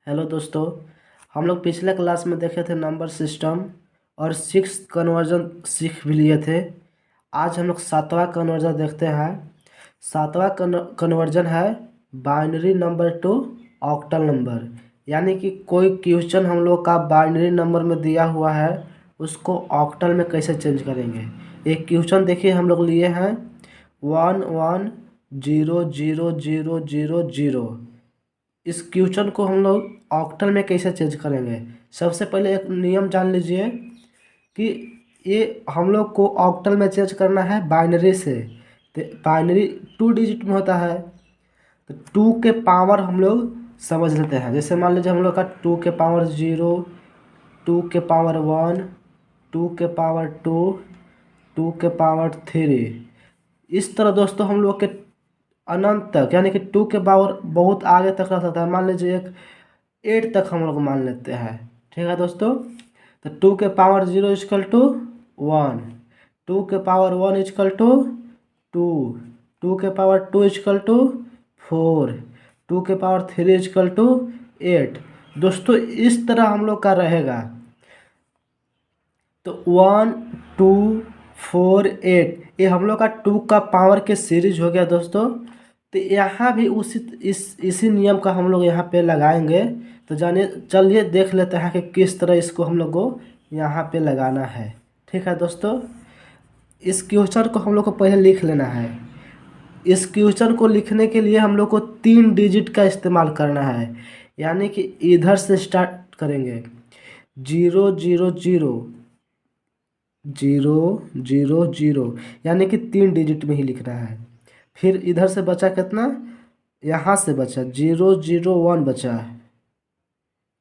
Hello दोस्तों। हम लोग पिछले क्लास में देखे थे नंबर सिस्टम और सिक्स कन्वर्जन सीख भी लिए थे। आज हम लोग सातवां कन्वर्जन देखते हैं। सातवां कन्वर्जन है binary number two octal number. यानी कि कोई क्वेश्चन हम लोग का बाइनरी नंबर में दिया हुआ है, उसको ऑक्टल में कैसे चेंज करेंगे। एक क्वेश्चन देखिए हम लोग लिए हैं 11000000। इस क्वेश्चन को हम लोग ऑक्टल में कैसे चेंज करेंगे। सबसे पहले एक नियम जान लीजिए कि ये हम लोग को ऑक्टल में चेंज करना है बाइनरी से। तो बाइनरी 2 डिजिट में होता है, तो 2 के पावर हम लोग समझ लेते हैं। जैसे मान लीजिए हम लोग का 2 के पावर 0, 2 के पावर 1, 2 के पावर 2, 2 के पावर 3। इस तरह दोस्तों हम लोग के अनंत तक, यानी कि 2 के पावर बहुत आगे तक रह सकता है। मान लीजिए एक 8 तक हम लोग मान लेते हैं। ठीक है दोस्तों। तो 2 के पावर 0 इजकल टू 1, 2 के पावर 1 इजकल टू 2, 2 के पावर 2 इजकल टू 4, 2 के पावर 3 इजकल टू 8। दोस्तों इस तरह हम लोग का रहेगा। तो 1, 2, 4, 8 ये हम लोग का 2 का पावर के सीरीज हो गया दोस्तों। तो यहाँ भी इसी नियम का हम लोग यहाँ पे लगाएंगे। तो जानिए, चलिए देख लेते हैं कि किस तरह इसको हम लोग को यहाँ पे लगाना है। ठीक है दोस्तों। इस क्वेश्चन को हम लोग को पहले लिख लेना है। इस क्वेश्चन को लिखने के लिए हम लोग को 3 डिजिट का इस्तेमाल करना है। यानी कि इधर से स्टार्ट करेंगे 000, 000, यानी कि 3 डिजिट में ही लिखना है। फिर इधर से बचा कितना, यहाँ से बचा 001 बचा,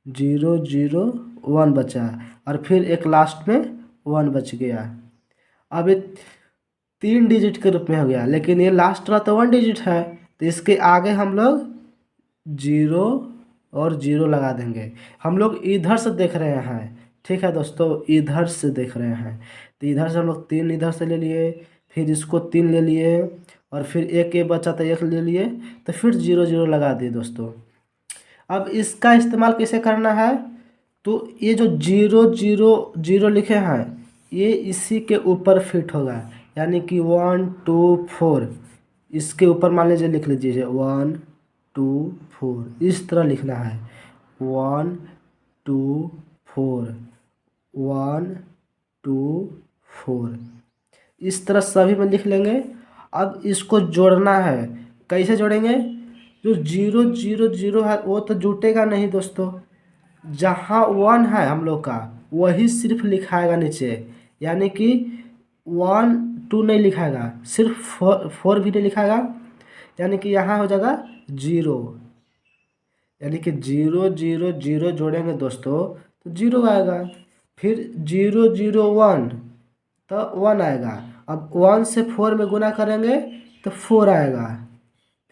001 बचा, और फिर एक लास्ट में 1 बच गया। अब ये 3 डिजिट के रूप में हो गया, लेकिन ये लास्ट वाला तो 1 डिजिट है, तो इसके आगे हम लोग 0 और 0 लगा देंगे। हम लोग इधर से देख रहे हैं। ठीक है दोस्तों, इधर से देख रहे हैं। तो इधर से हम लोग 3 इधर से ले लिए, फिर इसको 3 ले लिए, और फिर एक ये बचा तो 1 ले लिए, तो फिर 0 0 लगा दिए दोस्तों। अब इसका इस्तेमाल कैसे करना है, तो ये जो 0 0 0 लिखे हैं ये इसी के ऊपर फिट होगा। यानी कि 1 2 4 इसके ऊपर मान लीजिए लिख लीजिए 1 2 4, इस तरह लिखना है 1 2 4, 1 2 4, इस तरह सभी में लिख लेंगे। अब इसको जोड़ना है। कैसे जोड़ेंगे, जो 0 0 0 है वो तो जुटेगा नहीं दोस्तों। जहाँ 1 है हम लोग का वही सिर्फ लिखाएगा नीचे। यानी कि 1 2 नहीं लिखाएगा, सिर्फ 4 भी नहीं लिखाएगा। यानी कि यहाँ हो जाएगा 0। यानी कि 0 0 0 जोड़ेंगे दोस्तों तो 0 आएगा। फिर 0 0 1 तो 1 आएगा। अब 1 से 4 में गुना करेंगे तो 4 आएगा।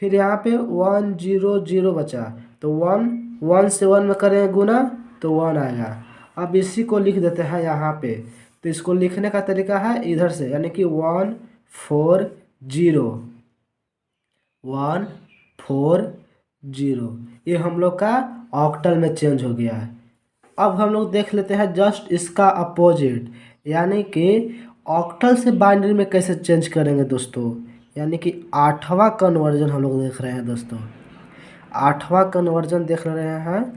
फिर यहाँ पे 1 0 0 बचा, तो 1 से 1 में करेंगे गुना तो 1 आएगा। अब इसी को लिख देते हैं यहाँ पे। तो इसको लिखने का तरीका है इधर से, यानी कि 1 4 0, 1 4 0। ये हम लोग का ऑक्टल में चेंज हो गया है। अब हम लोग देख लेते हैं जस्ट इसका अपोजिट, यानी कि ऑक्टल से बाइनरी में कैसे चेंज करेंगे दोस्तों। यानी कि 8वां कन्वर्जन हम लोग देख रहे हैं दोस्तों। 8वां कन्वर्जन देख रहे हैं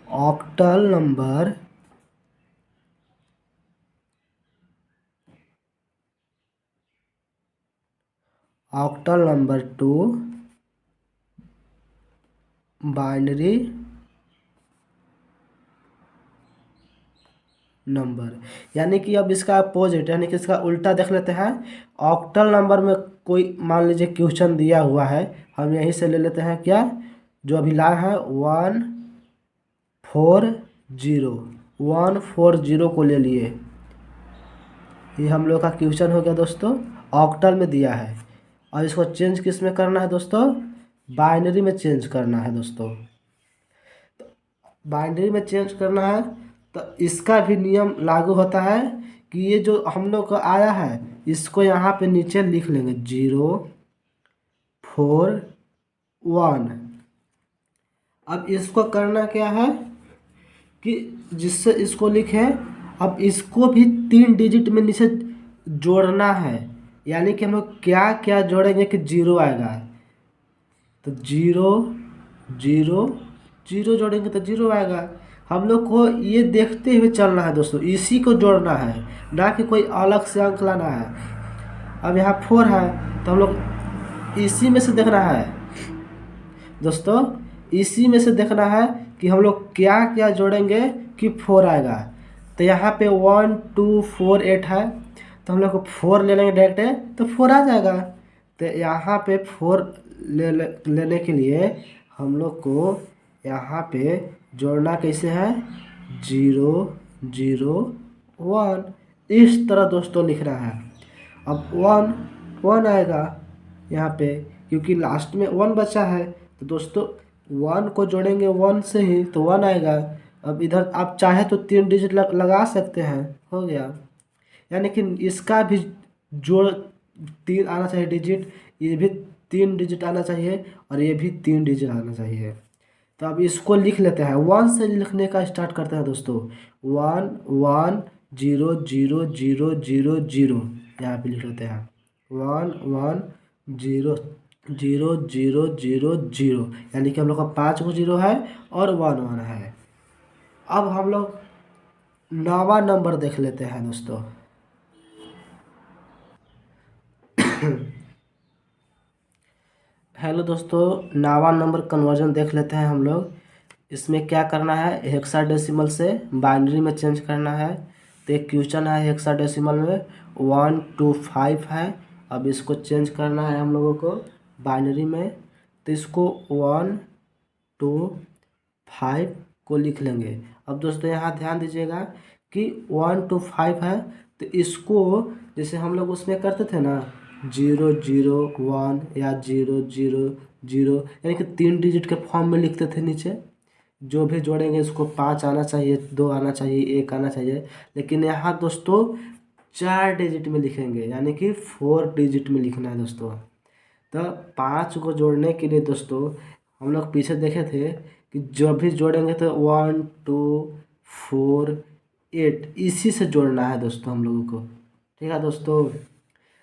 octal number two binary number. यानी कि अब इसका अपोजिट, यानी कि इसका उल्टा देख लेते हैं। ऑक्टल नंबर में कोई मान लीजिए क्वेश्चन दिया हुआ है, हम यहीं से ले लेते हैं क्या, जो अभी लाए हैं 1 4 0, 1 4 0 को ले लिए। ये हम लोग का क्वेश्चन हो गया दोस्तों, ऑक्टल में दिया है। और इसको चेंज किस में करना है दोस्तों, बाइनरी में चेंज करना है दोस्तों। बाइनरी में चेंज करना है तो इसका भी नियम लागू होता है कि ये जो हम लोग को आया है इसको यहाँ पे नीचे लिख लेंगे 0 4 1। अब इसको करना क्या है कि जिससे इसको लिखें, अब इसको भी 3 डिजिट में नीचे जोड़ना है। यानी कि हम लोग क्या क्या जोड़ेंगे कि जीरो आएगा, तो जीरो जीरो जीरो जोड़ेंगे तो जीरो आएगा। हम लोग को ये देखते हुए चलना है दोस्तों, इसी को जोड़ना है, ना कि कोई अलग से अंक लाना है। अब यहाँ 4 है तो हम लोग इसी में से देखना है दोस्तों, इसी में से देखना है कि हम लोग क्या क्या जोड़ेंगे कि 4 आएगा। तो यहाँ पे 1 2 4 8 है, तो हम लोग को 4 ले लेंगे डायरेक्ट, तो 4 आ जाएगा। तो यहाँ पे 4 लेने के लिए हम लोग को यहाँ पे जोड़ना कैसे है, 0 0 1, इस तरह दोस्तों लिख रहा है। अब 1 आएगा यहाँ पे, क्योंकि लास्ट में 1 बचा है, तो दोस्तों 1 को जोड़ेंगे 1 से ही तो 1 आएगा। अब इधर आप चाहे तो 3 डिजिट लगा सकते हैं, हो गया। यानी कि इसका भी जोड़ 3 आना चाहिए डिजिट, ये भी 3 डिजिट आना चाहिए, और ये भी 3 डिजिट आना चाहिए। तो अब इसको लिख लेते हैं, 1 से लिखने का स्टार्ट करते हैं दोस्तों। 1 1 0 0 0 0 0, यहाँ पे लिख लेते हैं 1 1 0 0 0 0 0, यानी कि हम लोग का 5 को 0 है और 1 1 है। अब हम लोग 9वां नंबर देख लेते हैं दोस्तों। हेलो दोस्तों, 9वां नंबर कन्वर्जन देख लेते हैं हम लोग। इसमें क्या करना है, हेक्साडेसिमल से बाइनरी में चेंज करना है। तो एक क्वेश्चन है हेक्साडेसिमल में 1 2 5 है। अब इसको चेंज करना है हम लोगों को बाइनरी में, तो इसको 1 2 5 को लिख लेंगे। अब दोस्तों यहाँ ध्यान दीजिएगा कि 1 2 5 है, तो इसको जैसे हम लोग उसमें करते थे ना 0 0 1 या 0 0 0, यानी कि 3 डिजिट के फॉर्म में लिखते थे। नीचे जो भी जोड़ेंगे इसको 5 आना चाहिए, 2 आना चाहिए, 1 आना चाहिए। लेकिन यहाँ दोस्तों 4 डिजिट में लिखेंगे, यानी कि 4 डिजिट में लिखना है दोस्तों। तो 5 को जोड़ने के लिए दोस्तों हम लोग पीछे देखे थे कि जब भी जोड़ेंगे तो 1 2 4 8 इसी से जोड़ना है दोस्तों हम लोगों को, ठीक है दोस्तों।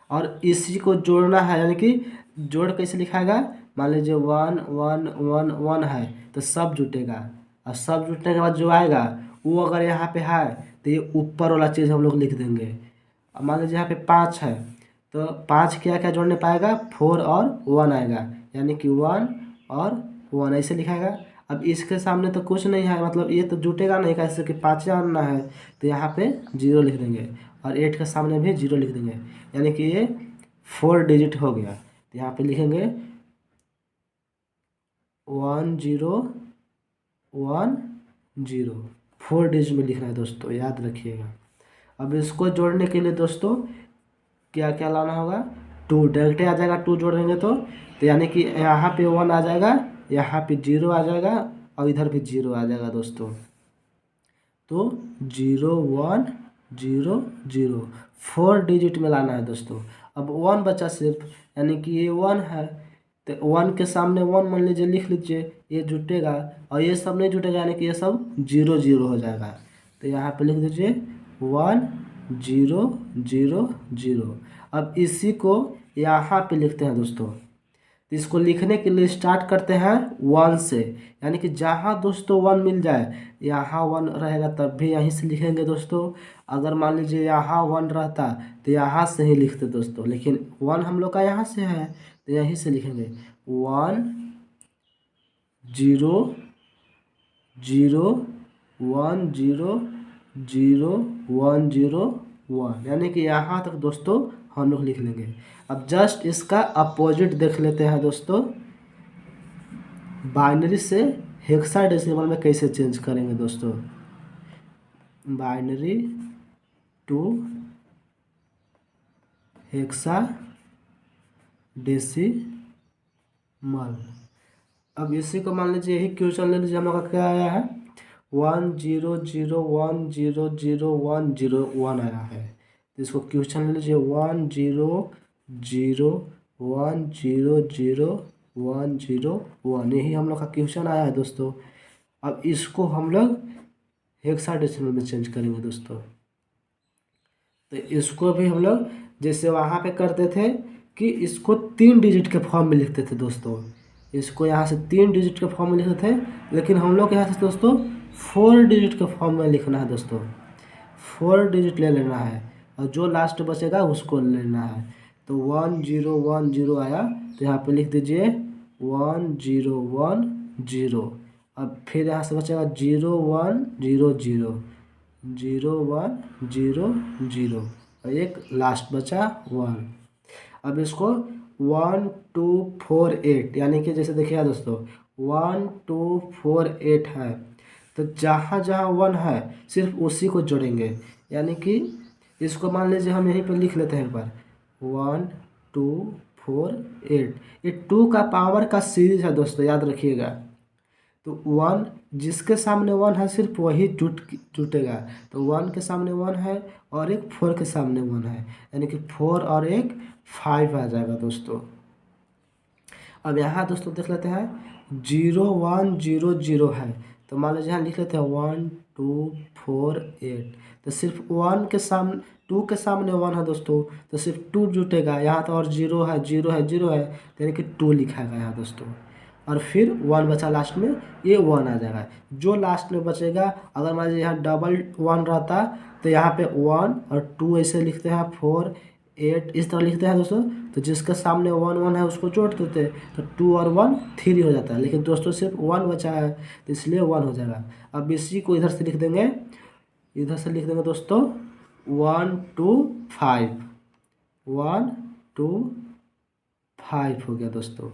और इसी को जोड़ना है, यानी कि जोड़ कैसे लिखाएगा, मान लीजिए 1 1 1 1 है तो सब जुटेगा, और सब जुटने के बाद जो आएगा वो अगर यहाँ पे है तो ये ऊपर वाला चीज़ हम लोग लिख देंगे। अब मान लीजिए यहाँ पे 5 है, तो 5 क्या क्या जोड़ने पाएगा, 4 और 1 आएगा, यानी कि 1 और 1 ऐसे लिखाएगा। अब इसके सामने तो कुछ नहीं है, मतलब ये तो जुटेगा नहीं, कैसे कि 5 आना है, तो यहाँ पे 0 लिख देंगे, और 8 के सामने भी 0 लिख देंगे, यानी कि ये 4 डिजिट हो गया। तो यहाँ पे लिखेंगे 1 0 1 0, 4 डिजिट में लिखना है दोस्तों, याद रखिएगा। अब इसको जोड़ने के लिए दोस्तों क्या क्या लाना होगा, 2 डायरेक्ट आ जाएगा, 2 जोड़ेंगे तो यानी कि यहाँ पे 1 आ जाएगा, यहाँ पे 0 आ जाएगा, और इधर भी 0 आ जाएगा दोस्तों। तो 0 1 0 0, 4 डिजिट में लाना है दोस्तों। अब 1 बचा सिर्फ, यानी कि ये 1 है, तो 1 के सामने 1 मान लीजिए लिख लीजिए, ये जुटेगा, और ये सब नहीं जुटेगा, यानी कि ये सब 0 0 हो जाएगा। तो यहाँ पे लिख दीजिए 1 0 0 0। अब इसी को यहाँ पे लिखते हैं दोस्तों। तो इसको लिखने के लिए स्टार्ट करते हैं 1 से, यानी कि जहाँ दोस्तों 1 मिल जाए, यहाँ 1 रहेगा तब भी यहीं से लिखेंगे दोस्तों। अगर मान लीजिए यहाँ 1 रहता तो यहाँ से ही लिखते दोस्तों, लेकिन 1 हम लोग का यहाँ से है तो यहीं से लिखेंगे 1 0 0 1 0 0 1 0 1, यानी कि यहाँ तक दोस्तों हम लोग लिख लेंगे। अब जस्ट इसका अपोजिट देख लेते हैं दोस्तों, बाइनरी से हेक्साडेसिमल में कैसे चेंज करेंगे दोस्तों। Binary to hexadecimal. अब इसी को मान लीजिए यही क्वेश्चन ले लीजिए, हम लोग का क्या आया है 1 0 0 1 0 0 1 0 1 आया है। तो इसको क्वेश्चन ले लीजिए 1 0 0 1 0 0 101, यही हम लोग का क्वेश्चन आया है दोस्तों। अब इसको हम लोग हेक्साडेसिमल में चेंज करेंगे दोस्तों। तो इसको भी हम लोग जैसे वहाँ पे करते थे कि इसको 3 डिजिट के फॉर्म में लिखते थे दोस्तों, इसको यहाँ से 3 डिजिट के फॉर्म में लिखते थे, लेकिन हम लोग यहाँ से दोस्तों 4 डिजिट के फॉर्म में लिखना है दोस्तों। 4 डिजिट ले लेना है और जो लास्ट बचेगा उसको लेना है। तो 1010 आया, तो यहाँ पे लिख दीजिए 1010। अब फिर यहाँ से बचेगा 0100, 0100 और एक लास्ट बचा 1। अब इसको 1248, यानी कि जैसे देखिएगा दोस्तों 1248 है, तो जहाँ जहाँ 1 है सिर्फ उसी को जोड़ेंगे। यानी कि इसको मान लीजिए हम यहीं पर लिख लेते हैं एक बार 1248। ये 2 का पावर का सीरीज है दोस्तों, याद रखिएगा। तो 1 जिसके सामने 1 है सिर्फ वही जुटेगा। तो 1 के सामने 1 है और एक 4 के सामने 1 है, यानी कि 4 और एक 5 आ जाएगा दोस्तों। अब यहाँ दोस्तों देख लेते हैं 0100 है, तो मान लीजिए यहाँ लिख लेते हैं 1248। तो सिर्फ 1 के सामने 2 के सामने 1 है दोस्तों, तो सिर्फ 2 जुटेगा। यहाँ तो और 0 है, 0 है, 0 है, तो यानी कि 2 लिखा है यहाँ दोस्तों। और फिर 1 बचा लास्ट में, ये 1 आ जाएगा। जो लास्ट में बचेगा, अगर मान लीजिए यहाँ डबल 1 रहता तो यहाँ पे 1 और 2 ऐसे लिखते हैं, 4 8 इस तरह लिखते हैं दोस्तों। तो जिसके सामने 1 1 है उसको जोड़ देते, तो 2 और 1 3 हो जाता है, लेकिन दोस्तों सिर्फ 1 बचा है तो इसलिए 1 हो जाएगा। अब इसी को इधर से लिख देंगे, इधर से लिख देंगे दोस्तों 125, 125 हो गया दोस्तों।